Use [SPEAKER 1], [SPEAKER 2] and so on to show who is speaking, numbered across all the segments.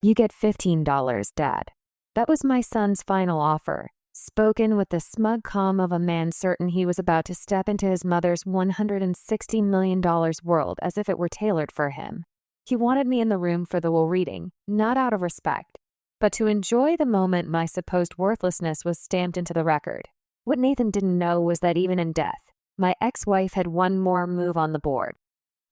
[SPEAKER 1] You get $15, Dad. That was my son's final offer, spoken with the smug calm of a man certain he was about to step into his mother's $160 million world as if it were tailored for him. He wanted me in the room for the will reading, not out of respect, but to enjoy the moment my supposed worthlessness was stamped into the record. What Nathan didn't know was that even in death, my ex-wife had one more move on the board,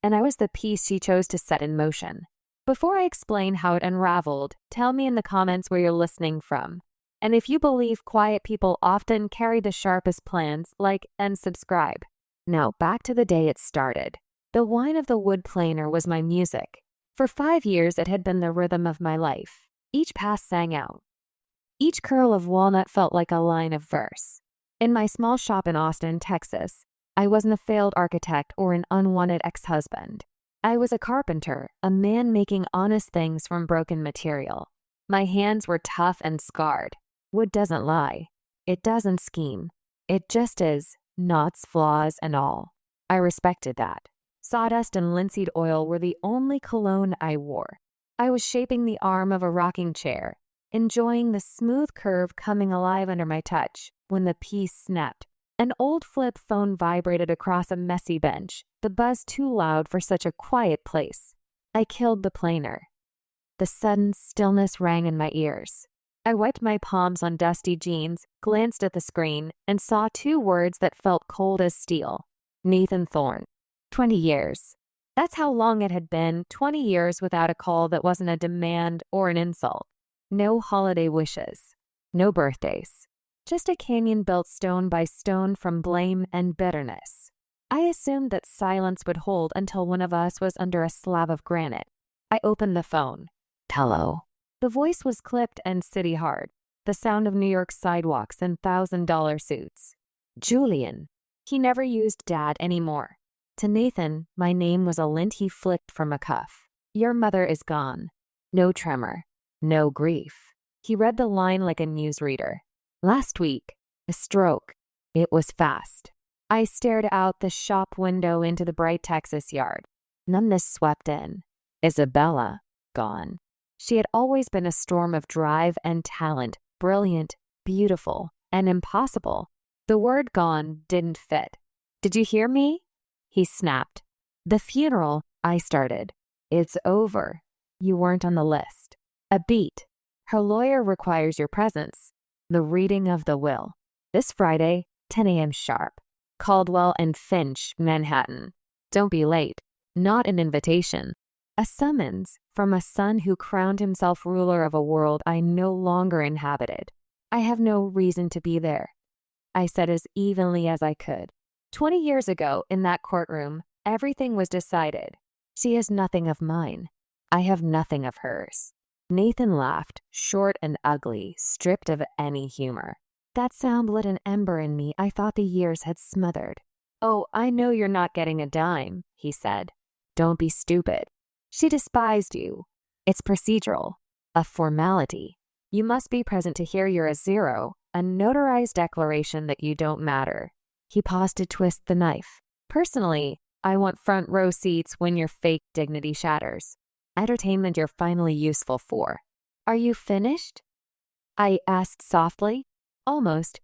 [SPEAKER 1] and I was the piece she chose to set in motion. Before I explain how it unraveled, tell me in the comments where you're listening from. And if you believe quiet people often carry the sharpest plans, like and subscribe. Now back to the day it started. The whine of the wood planer was my music. For 5 years it had been the rhythm of my life. Each pass sang out. Each curl of walnut felt like a line of verse. In my small shop in Austin, Texas, I wasn't a failed architect or an unwanted ex-husband. I was a carpenter, a man making honest things from broken material. My hands were tough and scarred. Wood doesn't lie. It doesn't scheme. It just is, knots, flaws, and all. I respected that. Sawdust and linseed oil were the only cologne I wore. I was shaping the arm of a rocking chair, enjoying the smooth curve coming alive under my touch, when the piece snapped. An old flip phone vibrated across a messy bench, the buzz too loud for such a quiet place. I killed the planer. The sudden stillness rang in my ears. I wiped my palms on dusty jeans, glanced at the screen, and saw 2 words that felt cold as steel. Nathan Thorne. 20 years. That's how long it had been, 20 years without a call that wasn't a demand or an insult. No holiday wishes. No birthdays. Just a canyon built stone by stone from blame and bitterness. I assumed that silence would hold until one of us was under a slab of granite. I opened the phone. Hello. The voice was clipped and city hard, the sound of New York sidewalks and $1,000 suits. Julian. He never used Dad anymore. To Nathan, my name was a lint he flicked from a cuff. Your mother is gone. No tremor. No grief. He read the line like a newsreader. Last week, a stroke. It was fast. I stared out the shop window into the bright Texas yard. Numbness swept in. Isabella, gone. She had always been a storm of drive and talent, brilliant, beautiful, and impossible. The word gone didn't fit. Did you hear me? He snapped. The funeral, I started. It's over. You weren't on the list. A beat. Her lawyer requires your presence. The reading of the will. This Friday, 10 a.m. sharp. Caldwell and Finch, Manhattan. Don't be late. Not an invitation. A summons from a son who crowned himself ruler of a world I no longer inhabited. I have no reason to be there. I said as evenly as I could. 20 years ago, in that courtroom, everything was decided. She has nothing of mine. I have nothing of hers. Nathan laughed, short and ugly, stripped of any humor. That sound lit an ember in me I thought the years had smothered. Oh, I know you're not getting a dime, he said. Don't be stupid. She despised you. It's procedural. A formality. You must be present to hear you're a zero, a notarized declaration that you don't matter. He paused to twist the knife. Personally, I want front row seats when your fake dignity shatters. Entertainment you're finally useful for. Are you finished? I asked softly. Almost,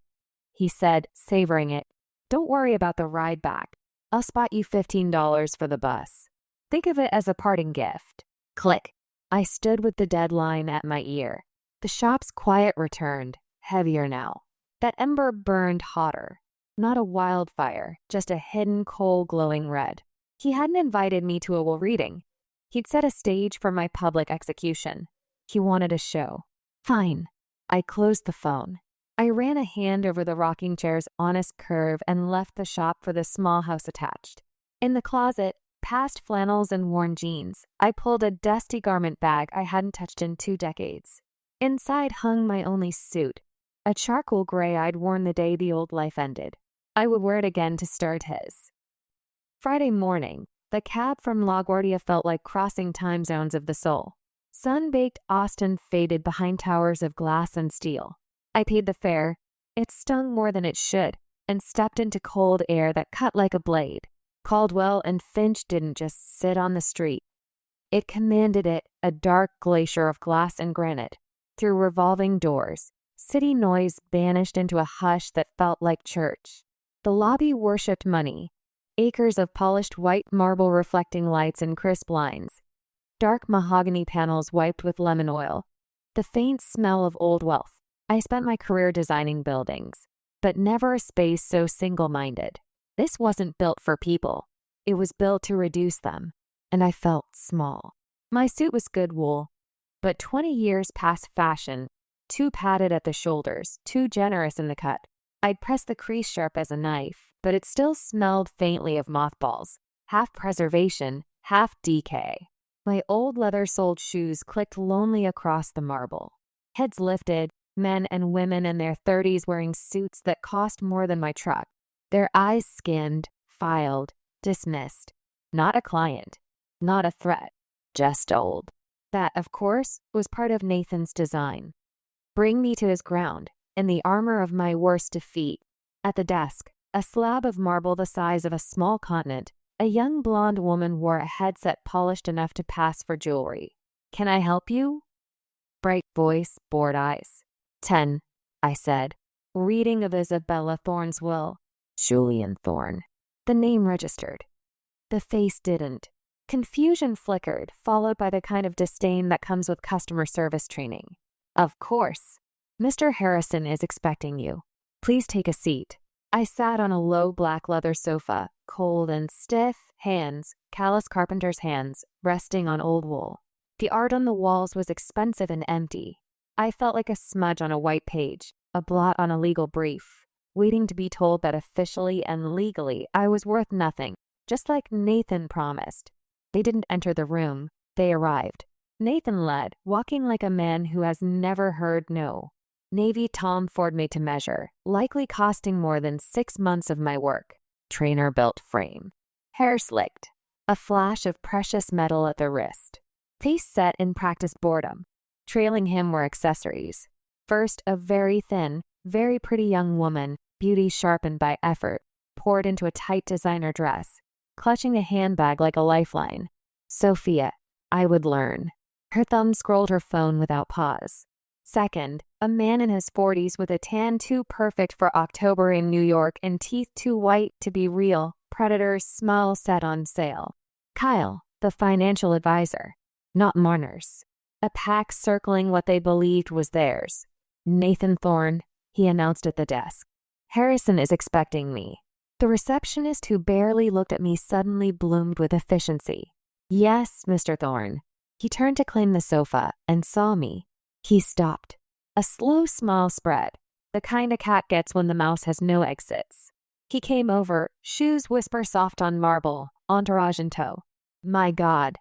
[SPEAKER 1] he said, savoring it. Don't worry about the ride back. I'll spot you $15 for the bus. Think of it as a parting gift. Click. I stood with the deadline at my ear. The shop's quiet returned, heavier now. That ember burned hotter. Not a wildfire, just a hidden coal glowing red. He hadn't invited me to a will reading. He'd set a stage for my public execution. He wanted a show. Fine. I closed the phone. I ran a hand over the rocking chair's honest curve and left the shop for the small house attached. In the closet, past flannels and worn jeans, I pulled a dusty garment bag I hadn't touched in 2 decades. Inside hung my only suit, a charcoal gray I'd worn the day the old life ended. I would wear it again to start his. Friday morning, the cab from LaGuardia felt like crossing time zones of the soul. Sun-baked Austin faded behind towers of glass and steel. I paid the fare. It stung more than it should, and stepped into cold air that cut like a blade. Caldwell and Finch didn't just sit on the street. It commanded it, a dark glacier of glass and granite. Through revolving doors, city noise banished into a hush that felt like church. The lobby worshipped money. Acres of polished white marble reflecting lights and crisp lines. Dark mahogany panels wiped with lemon oil. The faint smell of old wealth. I spent my career designing buildings, but never a space so single-minded. This wasn't built for people. It was built to reduce them, and I felt small. My suit was good wool, but 20 years past fashion, too padded at the shoulders, too generous in the cut. I'd pressed the crease sharp as a knife, but it still smelled faintly of mothballs, half preservation, half decay. My old leather-soled shoes clicked lonely across the marble. Heads lifted, men and women in their 30s wearing suits that cost more than my truck. Their eyes skinned, filed, dismissed. Not a client, not a threat, just old. That, of course, was part of Nathan's design. Bring me to his ground, in the armor of my worst defeat. At the desk, a slab of marble the size of a small continent, a young blonde woman wore a headset polished enough to pass for jewelry. Can I help you? Bright voice, bored eyes. 10, I said, reading of Isabella Thorne's will. Julian Thorne. The name registered. The face didn't. Confusion flickered, followed by the kind of disdain that comes with customer service training. Of course. Mr. Harrison is expecting you. Please take a seat. I sat on a low black leather sofa, cold and stiff, hands, callous carpenter's hands, resting on old wool. The art on the walls was expensive and empty. I felt like a smudge on a white page, a blot on a legal brief, waiting to be told that officially and legally I was worth nothing, just like Nathan promised. They didn't enter the room. They arrived. Nathan led, walking like a man who has never heard no. Navy Tom Ford made to measure, likely costing more than 6 months of my work. Trainer-built frame. Hair slicked. A flash of precious metal at the wrist. Face set in practiced boredom. Trailing him were accessories. First, a very thin, very pretty young woman, beauty sharpened by effort, poured into a tight designer dress, clutching a handbag like a lifeline. Sophia, I would learn. Her thumb scrolled her phone without pause. Second, a man in his 40s with a tan too perfect for October in New York and teeth too white to be real, Predator's smile set on sale. Kyle, the financial advisor. Not Marner's. A pack circling what they believed was theirs. Nathan Thorne, he announced at the desk. Harrison is expecting me. The receptionist who barely looked at me suddenly bloomed with efficiency. Yes, Mr. Thorne. He turned to claim the sofa and saw me. He stopped. A slow smile spread, the kind a cat gets when the mouse has no exits. He came over, shoes whisper soft on marble, entourage in tow. My God,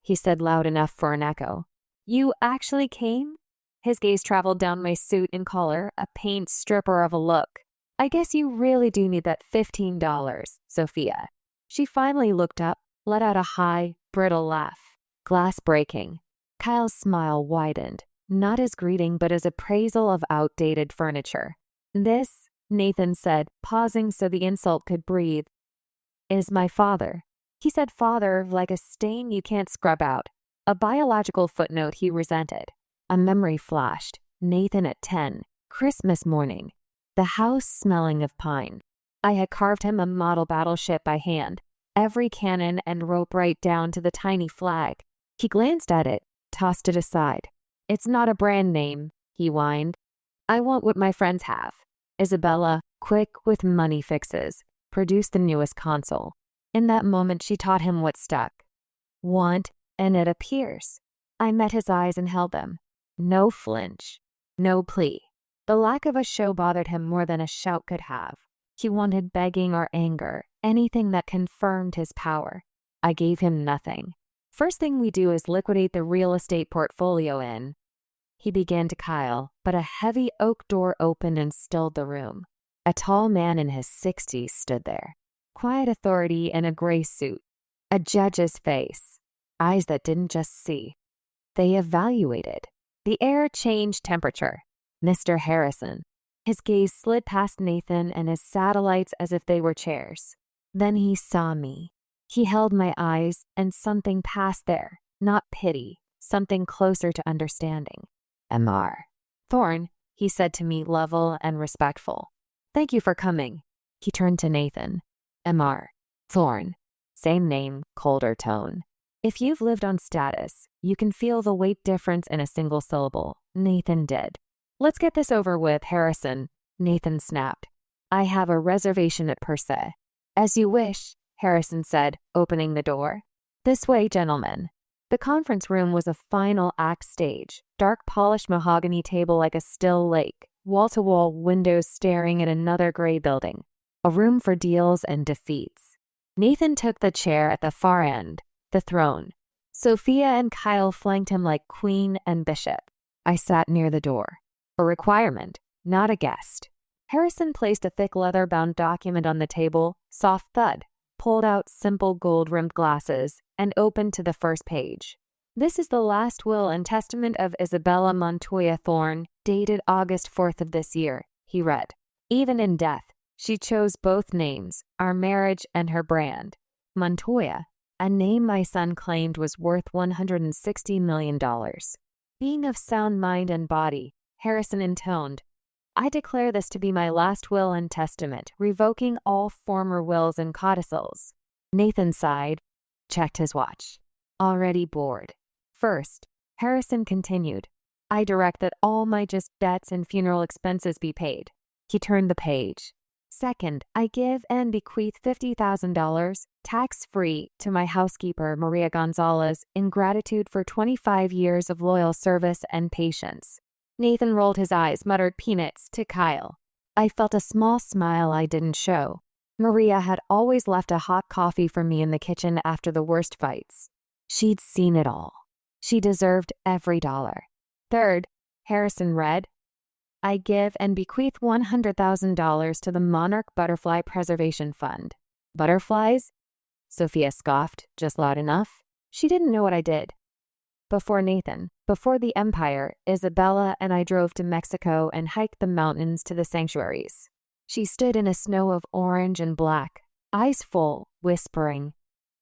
[SPEAKER 1] he said loud enough for an echo. You actually came? His gaze traveled down my suit and collar, a paint stripper of a look. I guess you really do need that $15, Sophia. She finally looked up, let out a high, brittle laugh. Glass breaking. Kyle's smile widened, not his greeting but his appraisal of outdated furniture. This, Nathan said, pausing so the insult could breathe, is my father. He said father like a stain you can't scrub out, a biological footnote he resented. A memory flashed. Nathan at 10, Christmas morning. The house smelling of pine. I had carved him a model battleship by hand, every cannon and rope right down to the tiny flag. He glanced at it, tossed it aside. It's not a brand name, he whined. I want what my friends have. Isabella, quick with money fixes, produced the newest console. In that moment she taught him what stuck. Want, and it appears. I met his eyes and held them. No flinch, no plea. The lack of a show bothered him more than a shout could have. He wanted begging or anger, anything that confirmed his power. I gave him nothing. First thing we do is liquidate the real estate portfolio in. He began to Kyle, but a heavy oak door opened and stilled the room. A tall man in his 60s stood there. Quiet authority in a gray suit. A judge's face. Eyes that didn't just see. They evaluated. The air changed temperature. Mr. Harrison. His gaze slid past Nathan and his satellites as if they were chairs. Then he saw me. He held my eyes, and something passed there. not pity, something closer to understanding. Mr. Thorne, he said to me, level and respectful. Thank you for coming. He turned to Nathan. Mr. Thorne. Same name, colder tone. If you've lived on status, you can feel the weight difference in a single syllable. Nathan did. Let's get this over with, Harrison, Nathan snapped. I have a reservation at Per Se. As you wish, Harrison said, opening the door. This way, gentlemen. The conference room was a final act stage, dark polished mahogany table like a still lake, wall-to-wall windows staring at another gray building. A room for deals and defeats. Nathan took the chair at the far end, the throne. Sophia and Kyle flanked him like queen and bishop. I sat near the door. A requirement, not a guest. Harrison placed a thick leather-bound document on the table, soft thud, pulled out simple gold-rimmed glasses, and opened to the first page. This is the last will and testament of Isabella Montoya Thorne, dated August 4th of this year, he read. Even in death, she chose both names, our marriage and her brand. Montoya, a name my son claimed was worth $160 million. Being of sound mind and body, Harrison intoned, I declare this to be my last will and testament, revoking all former wills and codicils. Nathan sighed, checked his watch. Already bored. First, Harrison continued, I direct that all my just debts and funeral expenses be paid. He turned the page. Second, I give and bequeath $50,000, tax-free, to my housekeeper, Maria Gonzalez, in gratitude for 25 years of loyal service and patience. Nathan rolled his eyes, muttered peanuts to Kyle. I felt a small smile I didn't show. Maria had always left a hot coffee for me in the kitchen after the worst fights. She'd seen it all. She deserved every dollar. Third, Harrison read, I give and bequeath $100,000 to the Monarch Butterfly Preservation Fund. Butterflies? Sophia scoffed, just loud enough. She didn't know what I did. Before Nathan, before the Empire, Isabella and I drove to Mexico and hiked the mountains to the sanctuaries. She stood in a snow of orange and black, eyes full, whispering,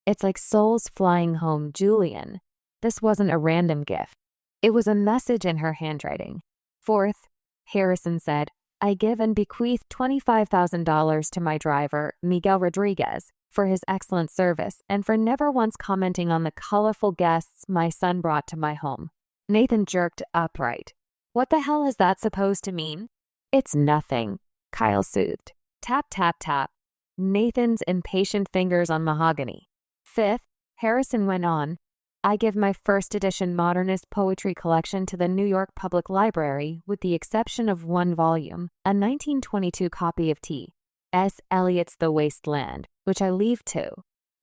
[SPEAKER 1] It's like souls flying home, Julian. This wasn't a random gift. It was a message in her handwriting. Fourth, Harrison said, I give and bequeath $25,000 to my driver, Miguel Rodriguez, for his excellent service and for never once commenting on the colorful guests my son brought to my home. Nathan jerked upright. What the hell is that supposed to mean? It's nothing, Kyle soothed. Tap, tap, tap. Nathan's impatient fingers on mahogany. Fifth, Harrison went on, I give my first edition modernist poetry collection to the New York Public Library with the exception of one volume, a 1922 copy of T.S. Eliot's The Waste Land, which I leave to.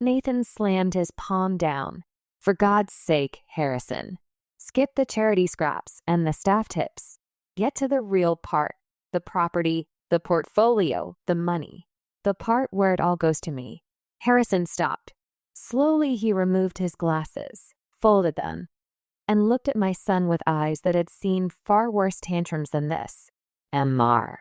[SPEAKER 1] Nathan slammed his palm down. For God's sake, Harrison. Skip the charity scraps and the staff tips. Get to the real part, the property, the portfolio, the money. The part where it all goes to me. Harrison stopped. Slowly he removed his glasses, folded them, and looked at my son with eyes that had seen far worse tantrums than this. Mr.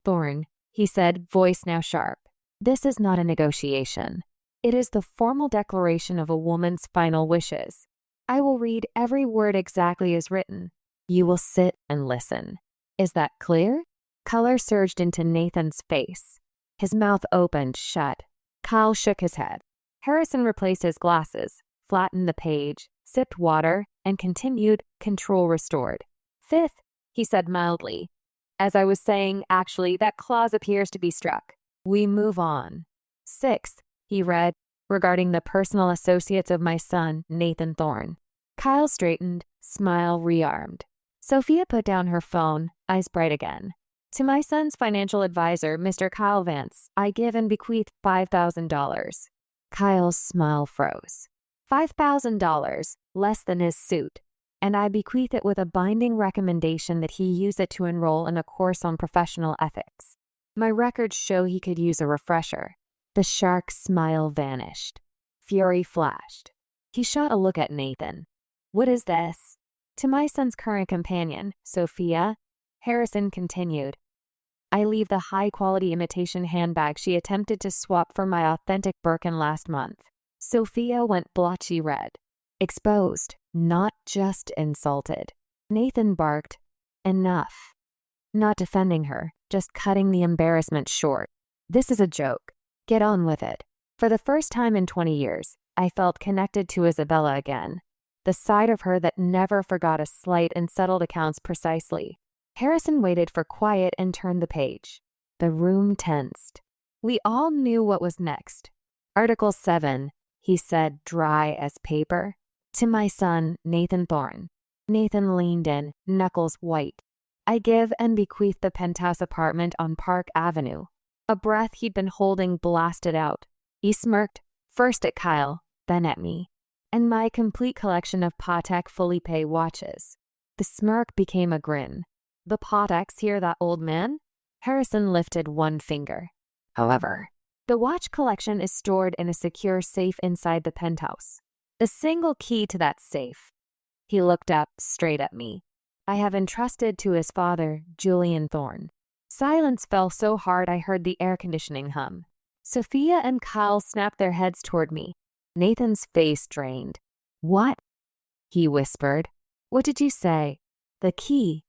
[SPEAKER 1] Thorne, he said, voice now sharp. This is not a negotiation. It is the formal declaration of a woman's final wishes. I will read every word exactly as written. You will sit and listen. Is that clear? Color surged into Nathan's face. His mouth opened shut. Kyle shook his head. Harrison replaced his glasses, flattened the page, sipped water, and continued, control restored. Fifth, he said mildly. As I was saying, actually, that clause appears to be struck. We move on. Sixth, he read, regarding the personal associates of my son, Nathan Thorne. Kyle straightened, smile rearmed. Sophia put down her phone, eyes bright again. To my son's financial advisor, Mr. Kyle Vance, I give and bequeath $5,000. Kyle's smile froze. $5,000, less than his suit, and I bequeath it with a binding recommendation that he use it to enroll in a course on professional ethics. My records show he could use a refresher. The shark smile vanished. Fury flashed. He shot a look at Nathan. What is this? To my son's current companion, Sophia, Harrison continued. I leave the high-quality imitation handbag she attempted to swap for my authentic Birkin last month. Sophia went blotchy red. Exposed, not just insulted. Nathan barked, "Enough." Not defending her, just cutting the embarrassment short. "This is a joke. Get on with it." For the first time in 20 years, I felt connected to Isabella again. The side of her that never forgot a slight and settled accounts precisely. Harrison waited for quiet and turned the page. The room tensed. We all knew what was next. Article 7, he said, dry as paper. "To my son, Nathan Thorne." Nathan leaned in, knuckles white. "I give and bequeath the penthouse apartment on Park Avenue." A breath he'd been holding blasted out. He smirked, first at Kyle, then at me. "And my complete collection of Patek Philippe watches." The smirk became a grin. "The Pateks hear that, old man?" Harrison lifted one finger. "However, the watch collection is stored in a secure safe inside the penthouse. The single key to that safe." He looked up straight at me. "I have entrusted to his father, Julian Thorne." Silence fell so hard I heard the air conditioning hum. Sophia and Kyle snapped their heads toward me. Nathan's face drained. "What?" he whispered. "What did you say?" "The key."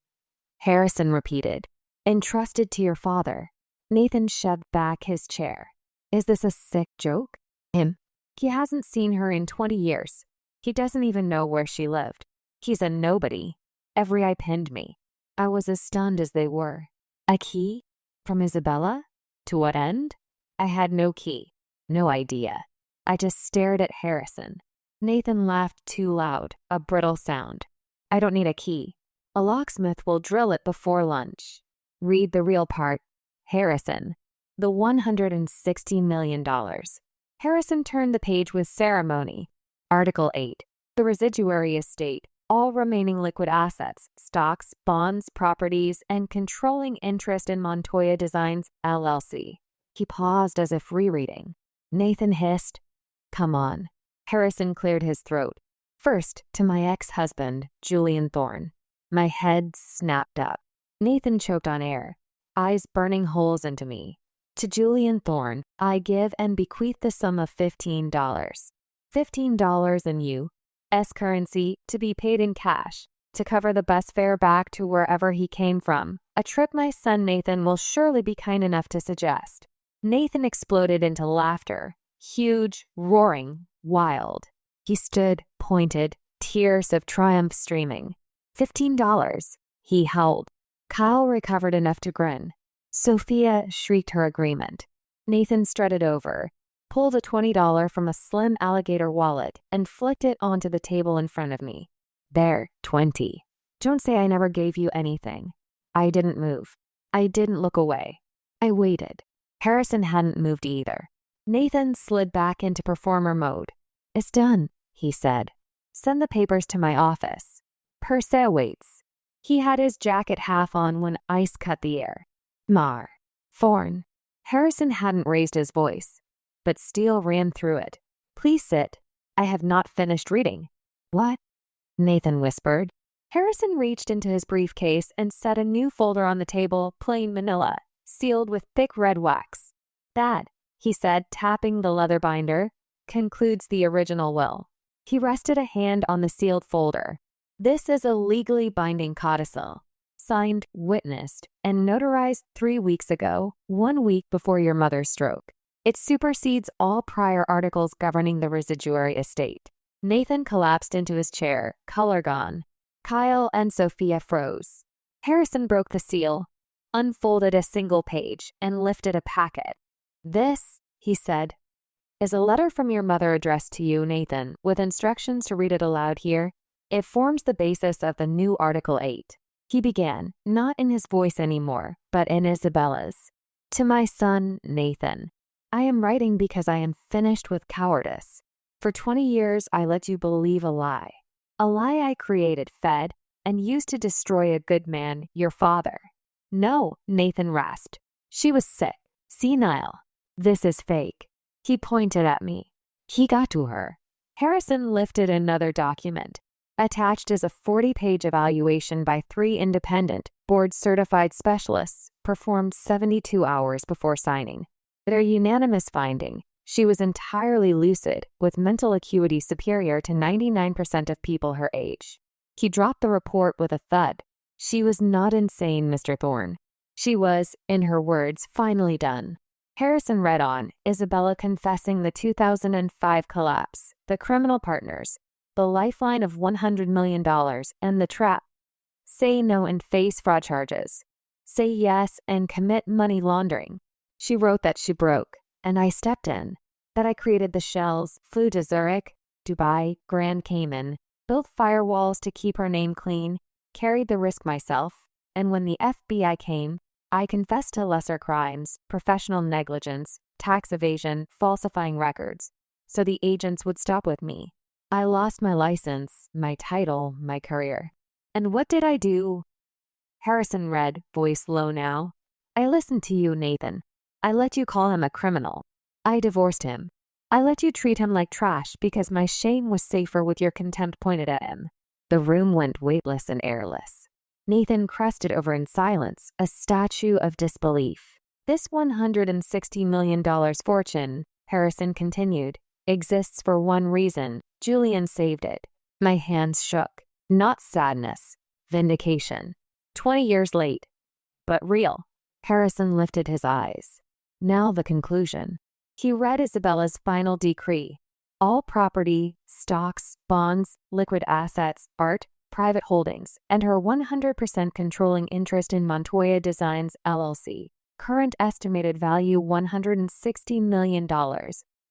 [SPEAKER 1] Harrison repeated. "Entrusted to your father." Nathan shoved back his chair. "Is this a sick joke?" "Him? He hasn't seen her in 20 years. He doesn't even know where she lived. He's a nobody." Every eye pinned me. I was as stunned as they were. A key? From Isabella? To what end? I had no key. No idea. I just stared at Harrison. Nathan laughed too loud, a brittle sound. "I don't need a key. A locksmith will drill it before lunch." Read the real part. Harrison. The $160 million. Harrison turned the page with ceremony. Article 8. The residuary estate. All remaining liquid assets, stocks, bonds, properties, and controlling interest in Montoya Designs, LLC. He paused as if rereading. Nathan hissed, "Come on." Harrison cleared his throat. "First, to my ex-husband, Julian Thorne." My head snapped up. Nathan choked on air, eyes burning holes into me. "To Julian Thorne, I give and bequeath the sum of $15. $15 in U.S. currency to be paid in cash, to cover the bus fare back to wherever he came from, a trip my son Nathan will surely be kind enough to suggest." Nathan exploded into laughter, huge, roaring, wild. He stood, pointed, tears of triumph streaming. $15, he howled. Kyle recovered enough to grin. Sophia shrieked her agreement. Nathan strutted over, pulled a $20 from a slim alligator wallet, and flicked it onto the table in front of me. "There, 20. Don't say I never gave you anything." I didn't move. I didn't look away. I waited. Harrison hadn't moved either. Nathan slid back into performer mode. "It's done," he said. "Send the papers to my office. Per se waits." He had his jacket half on when ice cut the air. "Mar. Thorne." Harrison hadn't raised his voice, but steel ran through it. "Please sit. I have not finished reading." "What?" Nathan whispered. Harrison reached into his briefcase and set a new folder on the table, plain manila, sealed with thick red wax. "That," he said, tapping the leather binder, "concludes the original will." He rested a hand on the sealed folder. "This is a legally binding codicil, signed, witnessed, and notarized 3 weeks ago, 1 week before your mother's stroke. It supersedes all prior articles governing the residuary estate." Nathan collapsed into his chair, color gone. Kyle and Sophia froze. Harrison broke the seal, unfolded a single page, and lifted a packet. "This," he said, "is a letter from your mother addressed to you, Nathan, with instructions to read it aloud here. It forms the basis of the new Article 8. He began, not in his voice anymore, but in Isabella's. "To my son, Nathan, I am writing because I am finished with cowardice. For 20 years, I let you believe a lie. A lie I created, fed, and used to destroy a good man, your father." "No," Nathan rasped. "She was sick, senile. This is fake." He pointed at me. He got to her. Harrison lifted another document. Attached is a 40-page evaluation by 3 independent, board-certified specialists, performed 72 hours before signing. Their unanimous finding, She was entirely lucid, with mental acuity superior to 99% of people her age. He dropped the report with a thud. She was not insane, Mr. Thorne. She was, in her words, finally done. Harrison read on, Isabella confessing the 2005 collapse, the criminal partners, the lifeline of $100 million, and the trap. Say no and face fraud charges. Say yes and commit money laundering. She wrote that she broke, and I stepped in. That I created the shells, flew to Zurich, Dubai, Grand Cayman, built firewalls to keep her name clean, carried the risk myself, and when the FBI came, I confessed to lesser crimes, professional negligence, tax evasion, falsifying records, so the agents would stop with me. I lost my license, my title, my career. And what did I do? Harrison read, voice low now. I listened to you, Nathan. I let you call him a criminal. I divorced him. I let you treat him like trash because my shame was safer with your contempt pointed at him. The room went weightless and airless. Nathan crested over in silence, a statue of disbelief. This $160 million fortune, Harrison continued, exists for one reason. Julian saved it. My hands shook. Not sadness. Vindication. 20 years late. But real. Harrison lifted his eyes. Now the conclusion. He read Isabella's final decree. All property, stocks, bonds, liquid assets, art, private holdings, and her 100% controlling interest in Montoya Designs, LLC, current estimated value $160 million,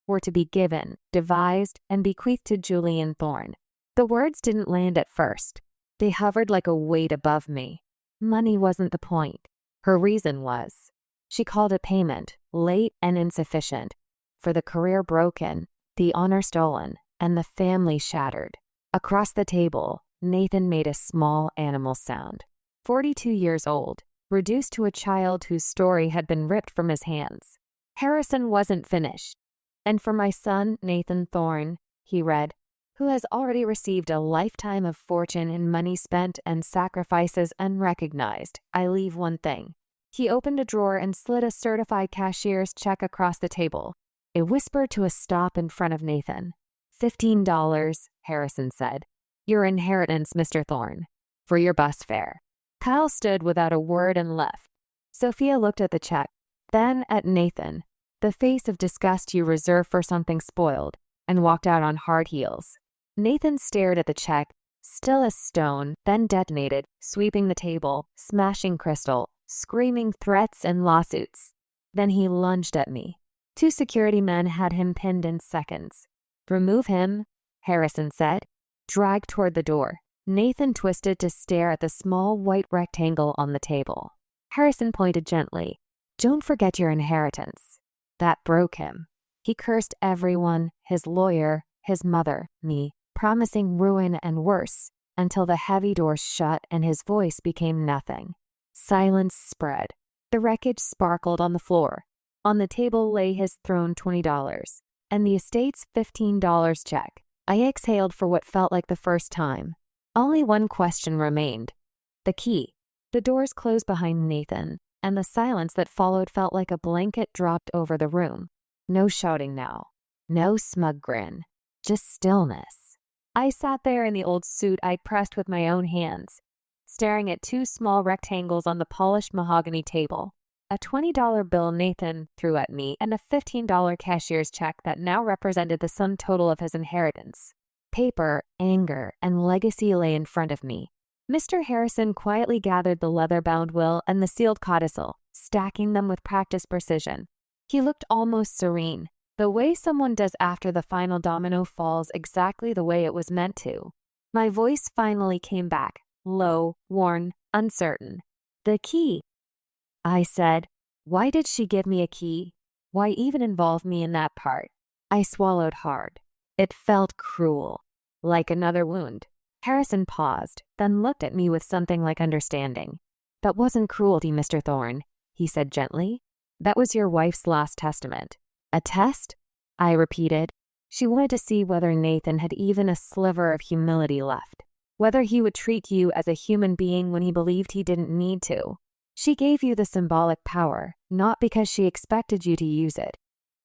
[SPEAKER 1] were to be given, devised, and bequeathed to Julian Thorne. The words didn't land at first. They hovered like a weight above me. Money wasn't the point. Her reason was. She called it payment, late and insufficient, for the career broken, the honor stolen, and the family shattered. Across the table, Nathan made a small animal sound. 42 years old, reduced to a child whose story had been ripped from his hands. Harrison wasn't finished. And for my son, Nathan Thorne, he read, who has already received a lifetime of fortune in money spent and sacrifices unrecognized, I leave one thing. He opened a drawer and slid a certified cashier's check across the table. It whispered to a stop in front of Nathan. $15, Harrison said. Your inheritance, Mr. Thorne, for your bus fare. Kyle stood without a word and left. Sophia looked at the check, then at Nathan, the face of disgust you reserve for something spoiled, and walked out on hard heels. Nathan stared at the check, still as stone, then detonated, sweeping the table, smashing crystal, screaming threats and lawsuits. Then he lunged at me. 2 security men had him pinned in seconds. Remove him, Harrison said. Drag toward the door. Nathan twisted to stare at the small white rectangle on the table. Harrison pointed gently. Don't forget your inheritance. That broke him. He cursed everyone, his lawyer, his mother, me, promising ruin and worse, until the heavy door shut and his voice became nothing. Silence spread. The wreckage sparkled on the floor. On the table lay his thrown $20, and the estate's $15 check. I exhaled for what felt like the first time. Only one question remained. The key. The doors closed behind Nathan, and the silence that followed felt like a blanket dropped over the room. No shouting now. No smug grin. Just stillness. I sat there in the old suit I'd pressed with my own hands, staring at 2 small rectangles on the polished mahogany table. A $20 bill Nathan threw at me and a $15 cashier's check that now represented the sum total of his inheritance. Paper, anger, and legacy lay in front of me. Mr. Harrison quietly gathered the leather-bound will and the sealed codicil, stacking them with practiced precision. He looked almost serene, the way someone does after the final domino falls exactly the way it was meant to. My voice finally came back, low, worn, uncertain. The key. I said, why did she give me a key? Why even involve me in that part? I swallowed hard. It felt cruel, like another wound. Harrison paused, then looked at me with something like understanding. That wasn't cruelty, Mr. Thorne, he said gently. That was your wife's last testament. A test? I repeated. She wanted to see whether Nathan had even a sliver of humility left, whether he would treat you as a human being when he believed he didn't need to. She gave you the symbolic power, not because she expected you to use it,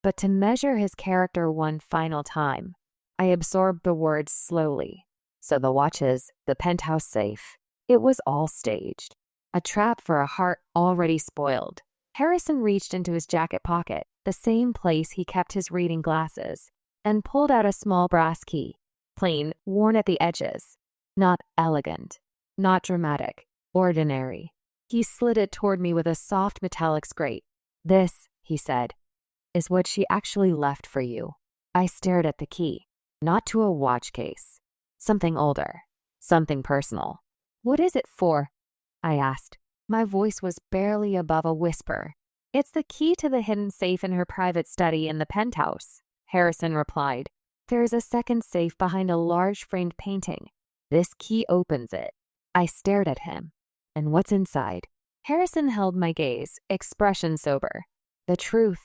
[SPEAKER 1] But to measure his character one final time, I absorbed the words slowly. So the watches, the penthouse safe, it was all staged. A trap for a heart already spoiled. Harrison reached into his jacket pocket, the same place he kept his reading glasses, and pulled out a small brass key, plain, worn at the edges. Not elegant, not dramatic, ordinary. He slid it toward me with a soft metallic scrape. "This," he said, "is what she actually left for you." I stared at the key, not to a watch case. Something older, something personal. "What is it for?" I asked. My voice was barely above a whisper. "It's the key to the hidden safe in her private study in the penthouse," Harrison replied. "There is a second safe behind a large framed painting. This key opens it." I stared at him. "And what's inside?" Harrison held my gaze, expression sober. "The truth."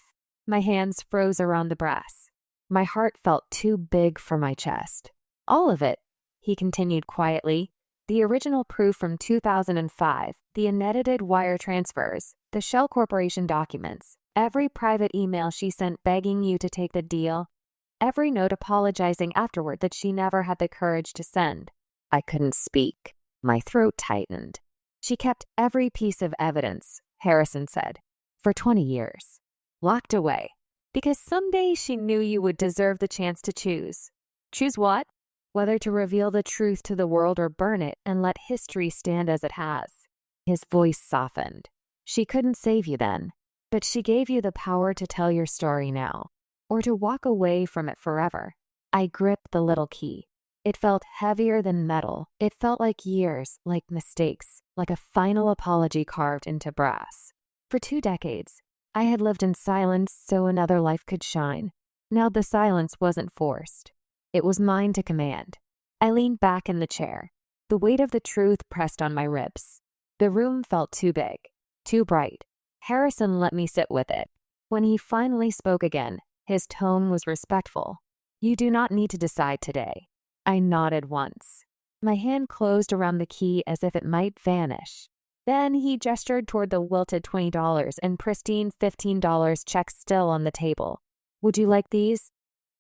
[SPEAKER 1] My hands froze around the brass. My heart felt too big for my chest. "All of it," he continued quietly. "The original proof from 2005, the unedited wire transfers, the Shell Corporation documents, every private email she sent begging you to take the deal, every note apologizing afterward that she never had the courage to send." I couldn't speak. My throat tightened. "She kept every piece of evidence," Harrison said, "for 20 years. Locked away. Because someday she knew you would deserve the chance to choose." "Choose what?" "Whether to reveal the truth to the world or burn it and let history stand as it has." His voice softened. "She couldn't save you then, but she gave you the power to tell your story now, or to walk away from it forever." I gripped the little key. It felt heavier than metal. It felt like years, like mistakes, like a final apology carved into brass. For 2 decades, I had lived in silence so another life could shine. Now the silence wasn't forced. It was mine to command. I leaned back in the chair. The weight of the truth pressed on my ribs. The room felt too big, too bright. Harrison let me sit with it. When he finally spoke again, his tone was respectful. "You do not need to decide today." I nodded once. My hand closed around the key as if it might vanish. Then he gestured toward the wilted $20 and pristine $15 check still on the table. "Would you like these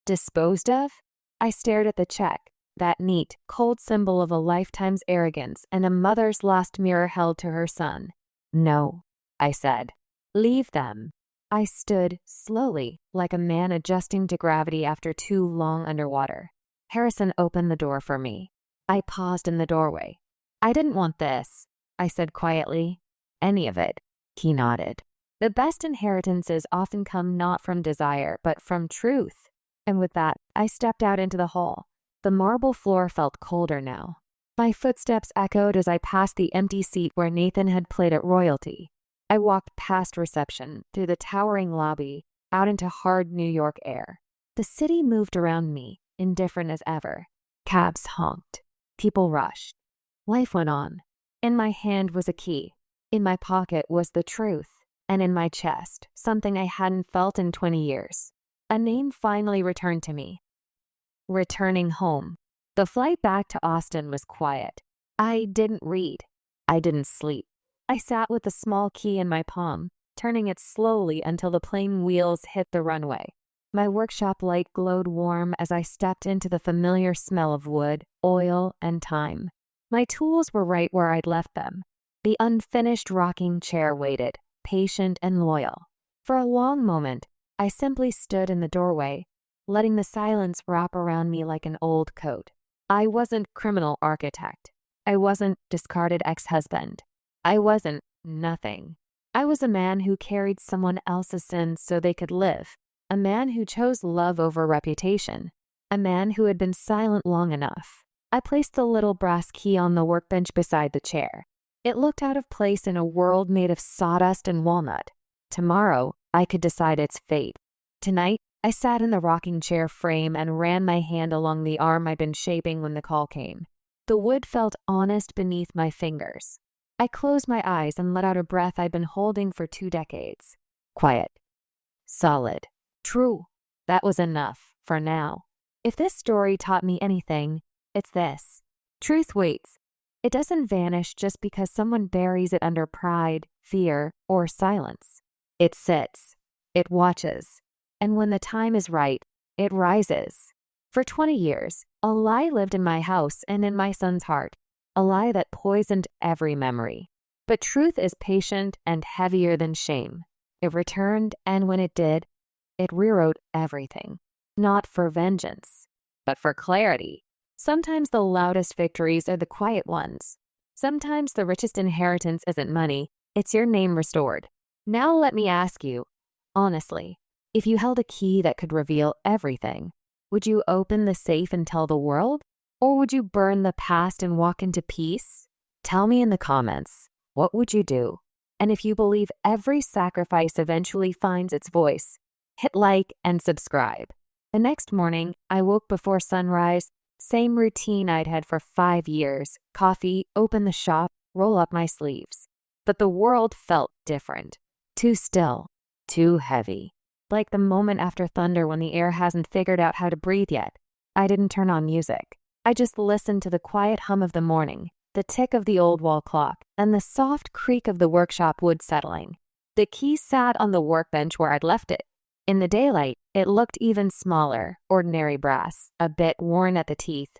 [SPEAKER 1] disposed of?" I stared at the check, that neat, cold symbol of a lifetime's arrogance and a mother's lost mirror held to her son. "No," I said. "Leave them." I stood slowly, like a man adjusting to gravity after too long underwater. Harrison opened the door for me. I paused in the doorway. "I didn't want this," I said quietly. "Any of it," he nodded. "The best inheritances often come not from desire, but from truth." And with that, I stepped out into the hall. The marble floor felt colder now. My footsteps echoed as I passed the empty seat where Nathan had played at royalty. I walked past reception, through the towering lobby, out into hard New York air. The city moved around me, indifferent as ever. Cabs honked. People rushed. Life went on. In my hand was a key. In my pocket was the truth. And in my chest, something I hadn't felt in 20 years. A name finally returned to me. Returning home. The flight back to Austin was quiet. I didn't read. I didn't sleep. I sat with the small key in my palm, turning it slowly until the plane wheels hit the runway. My workshop light glowed warm as I stepped into the familiar smell of wood, oil, and time. My tools were right where I'd left them. The unfinished rocking chair waited, patient and loyal. For a long moment, I simply stood in the doorway, letting the silence wrap around me like an old coat. I wasn't criminal architect. I wasn't discarded ex-husband. I wasn't nothing. I was a man who carried someone else's sins so they could live. A man who chose love over reputation. A man who had been silent long enough. I placed the little brass key on the workbench beside the chair. It looked out of place in a world made of sawdust and walnut. Tomorrow, I could decide its fate. Tonight, I sat in the rocking chair frame and ran my hand along the arm I'd been shaping when the call came. The wood felt honest beneath my fingers. I closed my eyes and let out a breath I'd been holding for 2 decades. Quiet. Solid. True. That was enough, for now. If this story taught me anything, it's this. Truth waits. It doesn't vanish just because someone buries it under pride, fear, or silence. It sits. It watches. And when the time is right, it rises. For 20 years, a lie lived in my house and in my son's heart, a lie that poisoned every memory. But truth is patient and heavier than shame. It returned, and when it did, it rewrote everything. Not for vengeance, but for clarity. Sometimes the loudest victories are the quiet ones. Sometimes the richest inheritance isn't money, it's your name restored. Now let me ask you, honestly, if you held a key that could reveal everything, would you open the safe and tell the world? Or would you burn the past and walk into peace? Tell me in the comments, what would you do? And if you believe every sacrifice eventually finds its voice, hit like and subscribe. The next morning, I woke before sunrise, same routine I'd had for 5 years. Coffee, open the shop, roll up my sleeves. But the world felt different. Too still, too heavy. Like the moment after thunder when the air hasn't figured out how to breathe yet. I didn't turn on music. I just listened to the quiet hum of the morning, the tick of the old wall clock, and the soft creak of the workshop wood settling. The key sat on the workbench where I'd left it. In the daylight, it looked even smaller, ordinary brass, a bit worn at the teeth.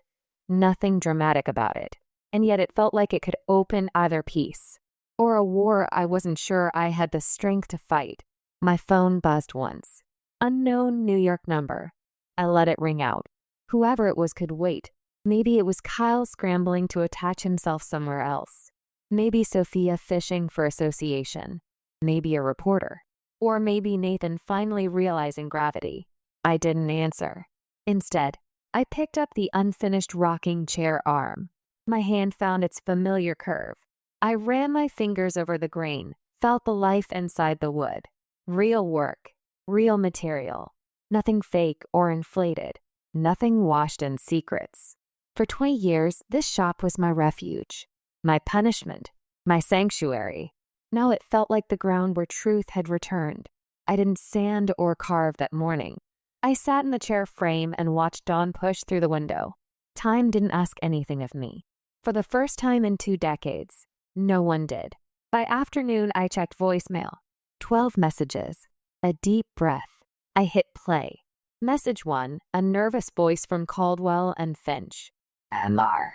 [SPEAKER 1] Nothing dramatic about it. And yet it felt like it could open either peace, or a war I wasn't sure I had the strength to fight. My phone buzzed once. Unknown New York number. I let it ring out. Whoever it was could wait. Maybe it was Kyle scrambling to attach himself somewhere else. Maybe Sophia fishing for association. Maybe a reporter. Or maybe Nathan finally realizing gravity. I didn't answer. Instead, I picked up the unfinished rocking chair arm. My hand found its familiar curve. I ran my fingers over the grain, felt the life inside the wood. Real work, real material. Nothing fake or inflated. Nothing washed in secrets. For 20 years, this shop was my refuge, my punishment, my sanctuary. Now it felt like the ground where truth had returned. I didn't sand or carve that morning. I sat in the chair frame and watched dawn push through the window. Time didn't ask anything of me. For the first time in 2 decades, no one did. By afternoon, I checked voicemail. 12 messages. A deep breath. I hit play. Message 1, a nervous voice from Caldwell and Finch. MR.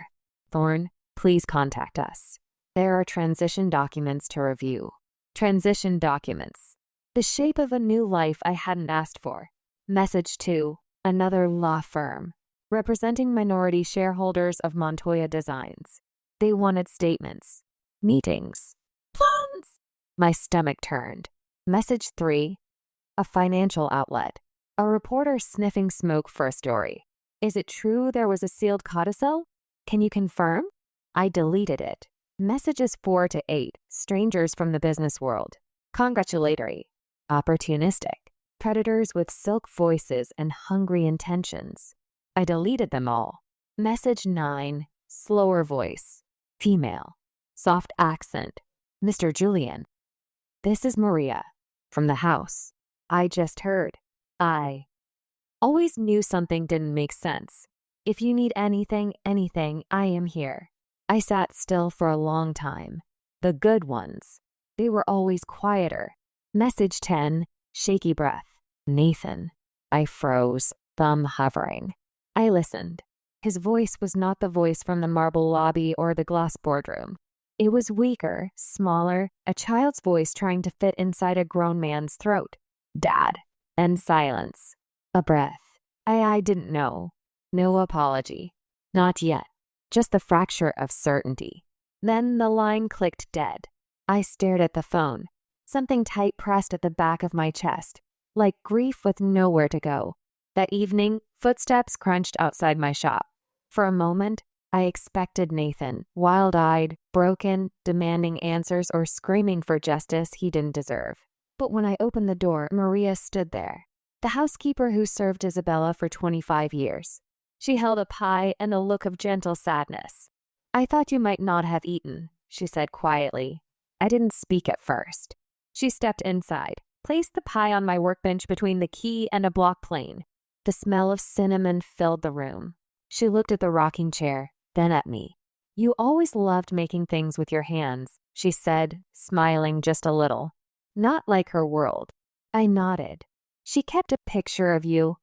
[SPEAKER 1] Thorne, please contact us. There are transition documents to review. Transition documents. The shape of a new life I hadn't asked for. Message 2, another law firm, representing minority shareholders of Montoya Designs. They wanted statements. Meetings. Plans. My stomach turned. Message 3, a financial outlet. A reporter sniffing smoke for a story. Is it true there was a sealed codicil? Can you confirm? I deleted it. Messages 4 to 8, strangers from the business world. Congratulatory. Opportunistic. Predators with silk voices and hungry intentions. I deleted them all. Message 9, slower voice. Female. Soft accent. Mr. Julian. This is Maria. From the house. I just heard. I always knew something didn't make sense. If you need anything, I am here. I sat still for a long time. The good ones. They were always quieter. Message 10, shaky breath. Nathan. I froze, thumb hovering. I listened. His voice was not the voice from the marble lobby or the glass boardroom. It was weaker, smaller, a child's voice trying to fit inside a grown man's throat. Dad. And silence. A breath. I didn't know. No apology. Not yet. Just the fracture of certainty. Then the line clicked dead. I stared at the phone. Something tight pressed at the back of my chest, like grief with nowhere to go. That evening, footsteps crunched outside my shop. For a moment, I expected Nathan, wild-eyed, broken, demanding answers or screaming for justice he didn't deserve. But when I opened the door, Maria stood there, the housekeeper who served Isabella for 25 years. She held a pie and a look of gentle sadness. I thought you might not have eaten, she said quietly. I didn't speak at first. She stepped inside, placed the pie on my workbench between the key and a block plane. The smell of cinnamon filled the room. She looked at the rocking chair, then at me. You always loved making things with your hands, she said, smiling just a little. Not like her world. I nodded. She kept a picture of you,"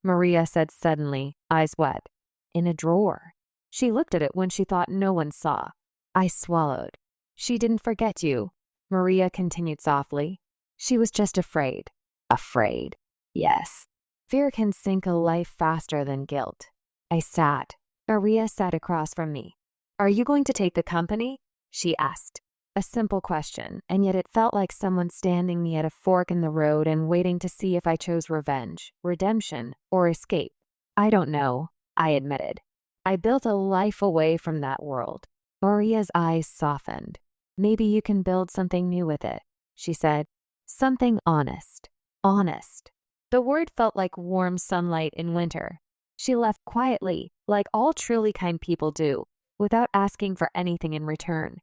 [SPEAKER 1] Maria said suddenly, eyes wet. "In a drawer. She looked at it when she thought no one saw." I swallowed. "She didn't forget you," Maria continued softly. "She was just afraid." Afraid. Yes. Fear can sink a life faster than guilt. I sat. Maria sat across from me. "Are you going to take the company?" she asked. A simple question, and yet it felt like someone standing me at a fork in the road and waiting to see if I chose revenge, redemption, or escape. "I don't know," I admitted. "I built a life away from that world." Maria's eyes softened. "Maybe you can build something new with it," she said. "Something honest." Honest. The word felt like warm sunlight in winter. She left quietly, like all truly kind people do, without asking for anything in return.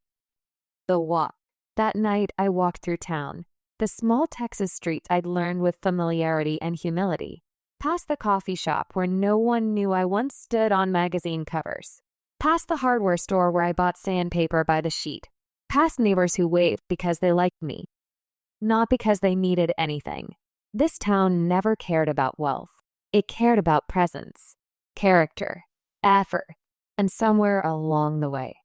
[SPEAKER 1] The walk. That night I walked through town, the small Texas streets I'd learned with familiarity and humility, past the coffee shop where no one knew I once stood on magazine covers, past the hardware store where I bought sandpaper by the sheet, past neighbors who waved because they liked me, not because they needed anything. This town never cared about wealth. It cared about presence, character, effort, and somewhere along the way.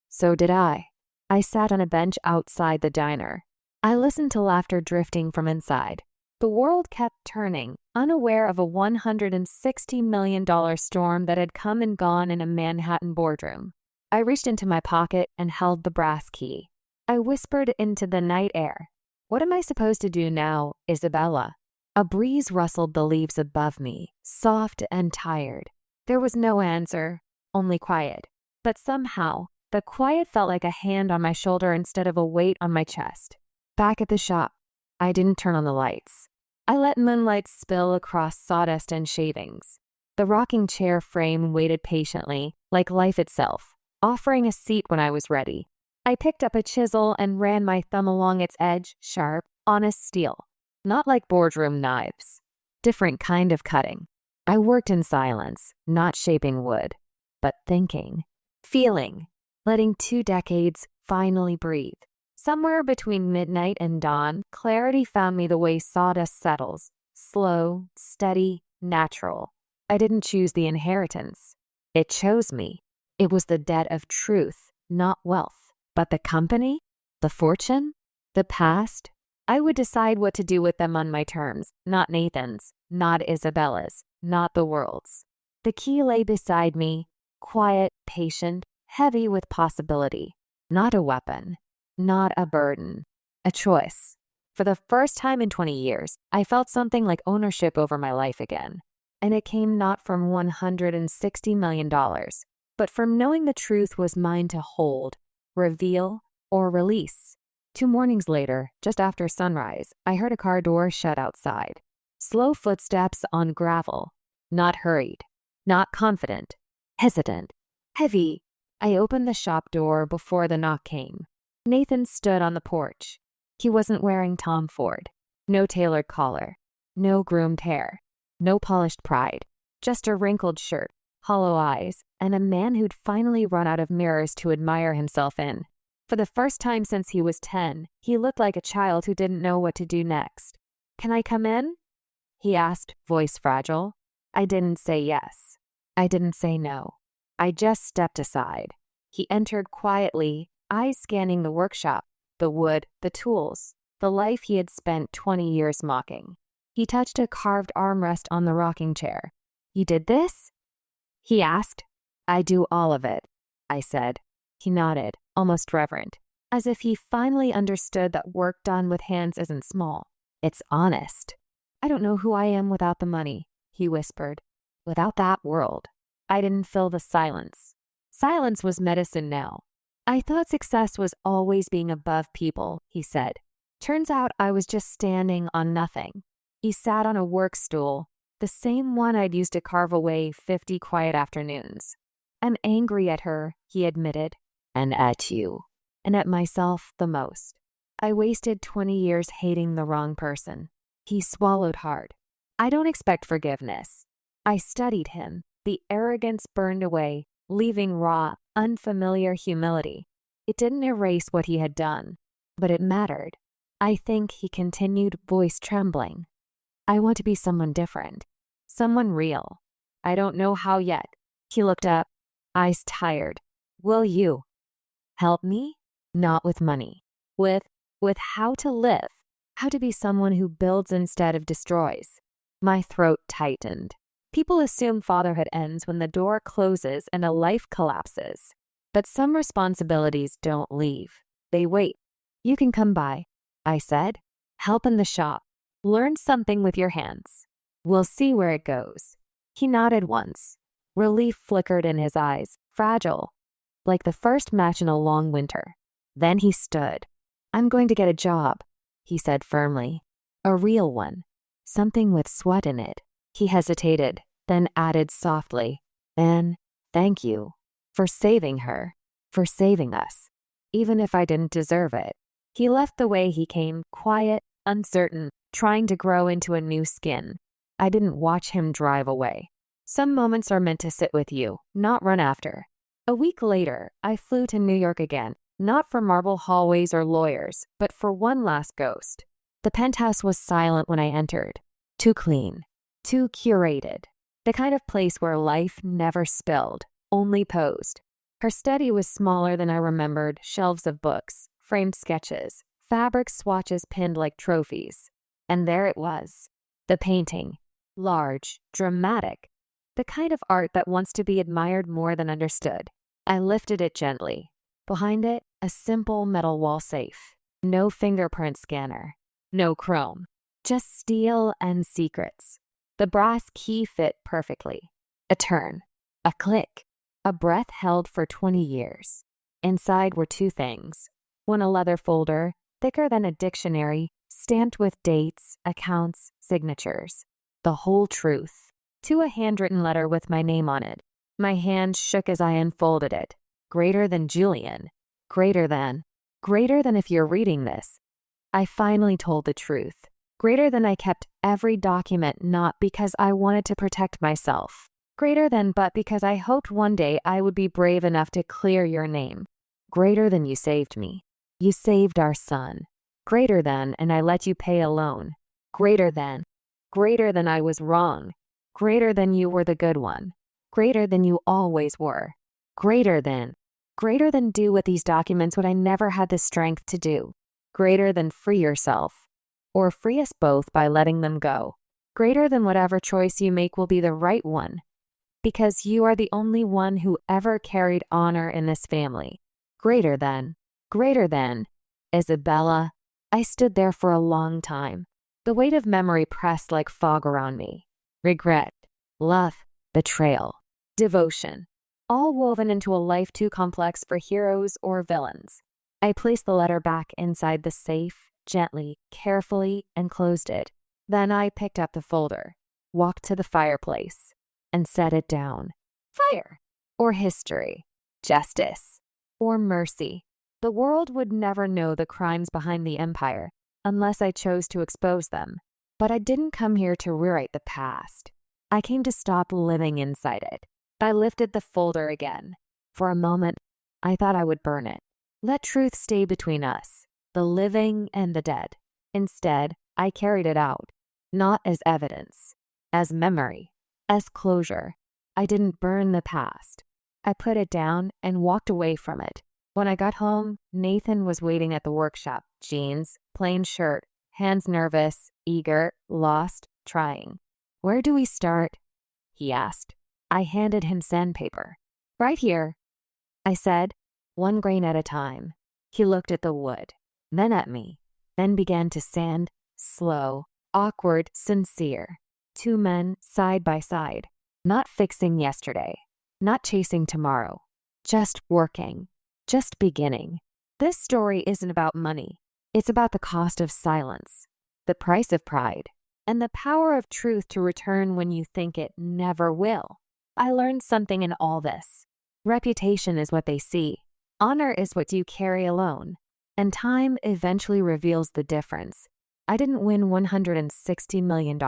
[SPEAKER 1] So did I. I sat on a bench outside the diner. I listened to laughter drifting from inside. The world kept turning, unaware of a $160 million storm that had come and gone in a Manhattan boardroom. I reached into my pocket and held the brass key. I whispered into the night air, "What am I supposed to do now, Isabella?" A breeze rustled the leaves above me, soft and tired. There was no answer, only quiet. But somehow, the quiet felt like a hand on my shoulder instead of a weight on my chest. Back at the shop, I didn't turn on the lights. I let moonlight spill across sawdust and shavings. The rocking chair frame waited patiently, like life itself, offering a seat when I was ready. I picked up a chisel and ran my thumb along its edge, sharp, honest steel. Not like boardroom knives. Different kind of cutting. I worked in silence, not shaping wood, but thinking, feeling, letting 2 decades finally breathe. Somewhere between midnight and dawn, clarity found me the way sawdust settles, slow, steady, natural. I didn't choose the inheritance. It chose me. It was the debt of truth, not wealth. But the company? The fortune? The past? I would decide what to do with them on my terms, not Nathan's, not Isabella's, not the world's. The key lay beside me, quiet, patient, heavy with possibility. Not a weapon, not a burden, a choice. For the first time in 20 years, I felt something like ownership over my life again. And it came not from $160 million, but from knowing the truth was mine to hold, reveal, or release. 2 mornings later, just after sunrise, I heard a car door shut outside. Slow footsteps on gravel. Not hurried, not confident, hesitant, heavy. I opened the shop door before the knock came. Nathan stood on the porch. He wasn't wearing Tom Ford. No tailored collar. No groomed hair. No polished pride. Just a wrinkled shirt, hollow eyes, and a man who'd finally run out of mirrors to admire himself in. For the first time since he was 10, he looked like a child who didn't know what to do next. "Can I come in?" he asked, voice fragile. I didn't say yes. I didn't say no. I just stepped aside. He entered quietly, eyes scanning the workshop, the wood, the tools, the life he had spent 20 years mocking. He touched a carved armrest on the rocking chair. "You did this?" he asked. "I do all of it," I said. He nodded, almost reverent, as if he finally understood that work done with hands isn't small. "It's honest." "I don't know who I am without the money," he whispered. "Without that world." I didn't fill the silence. Silence was medicine now. "I thought success was always being above people," he said. "Turns out I was just standing on nothing." He sat on a work stool, the same one I'd used to carve away 50 quiet afternoons. "I'm angry at her," he admitted. "And at you." "And at myself the most. I wasted 20 years hating the wrong person." He swallowed hard. "I don't expect forgiveness." I studied him. The arrogance burned away, leaving raw, unfamiliar humility. It didn't erase what he had done, but it mattered. "I think," he continued, voice trembling, I want to be someone different. Someone real. I don't know how yet. He looked up, eyes tired. Will you help me? Not with money. With how to live. How to be someone who builds instead of destroys. My throat tightened. People assume fatherhood ends when the door closes and a life collapses. But some responsibilities don't leave. They wait. You can come by, I said. Help in the shop. Learn something with your hands. We'll see where it goes. He nodded once. Relief flickered in his eyes, fragile, like the first match in a long winter. Then he stood. I'm going to get a job, he said firmly. A real one. Something with sweat in it. He hesitated, then added softly, and thank you for saving her, for saving us, even if I didn't deserve it. He left the way he came, quiet, uncertain, trying to grow into a new skin. I didn't watch him drive away. Some moments are meant to sit with you, not run after. A week later, I flew to New York again, not for marble hallways or lawyers, but for one last ghost. The penthouse was silent when I entered. Too clean, too curated. The kind of place where life never spilled, only posed. Her study was smaller than I remembered, shelves of books, framed sketches, fabric swatches pinned like trophies. And there it was, the painting. Large, dramatic, the kind of art that wants to be admired more than understood. I lifted it gently. Behind it, a simple metal wall safe. No fingerprint scanner. No chrome. Just steel and secrets. The brass key fit perfectly. A turn. A click. A breath held for 20 years. Inside were two things. One, a leather folder, thicker than a dictionary, stamped with dates, accounts, signatures. The whole truth. To a handwritten letter with my name on it. My hand shook as I unfolded it. Greater than Julian. Greater than if you're reading this. I finally told the truth. Greater than I kept every document, not because I wanted to protect myself. Greater than, but because I hoped one day I would be brave enough to clear your name. Greater than you saved me. You saved our son. Greater than, and I let you pay a loan. Greater than I was wrong. Greater than you were the good one. Greater than you always were. Greater than do with these documents what I never had the strength to do. Greater than free yourself. Or free us both by letting them go. Greater than whatever choice you make will be the right one. Because you are the only one who ever carried honor in this family. Greater than, Isabella. I stood there for a long time. The weight of memory pressed like fog around me. Regret, love, betrayal, devotion, all woven into a life too complex for heroes or villains. I placed the letter back inside the safe, gently, carefully, and closed it. Then I picked up the folder, walked to the fireplace, and set it down. Fire, or history, justice, or mercy. The world would never know the crimes behind the empire unless I chose to expose them. But I didn't come here to rewrite the past. I came to stop living inside it. I lifted the folder again. For a moment, I thought I would burn it. Let truth stay between us, the living and the dead. Instead, I carried it out, not as evidence, as memory, as closure. I didn't burn the past. I put it down and walked away from it. When I got home, Nathan was waiting at the workshop. Jeans, plain shirt, hands nervous, eager, lost, trying. Where do we start? He asked. I handed him sandpaper. Right here, I said, one grain at a time. He looked at the wood, then at me, then began to sand, slow, awkward, sincere. Two men side by side, not fixing yesterday, not chasing tomorrow, just working, just beginning. This story isn't about money. It's about the cost of silence, the price of pride, and the power of truth to return when you think it never will. I learned something in all this. Reputation is what they see. Honor is what you carry alone. And time eventually reveals the difference. I didn't win $160 million.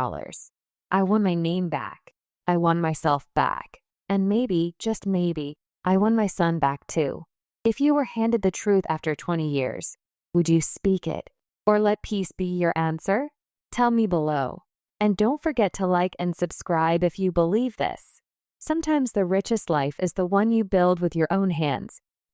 [SPEAKER 1] I won my name back. I won myself back. And maybe, just maybe, I won my son back too. If you were handed the truth after 20 years, would you speak it? Or let peace be your answer? Tell me below. And don't forget to like and subscribe if you believe this. Sometimes the richest life is the one you build with your own hands.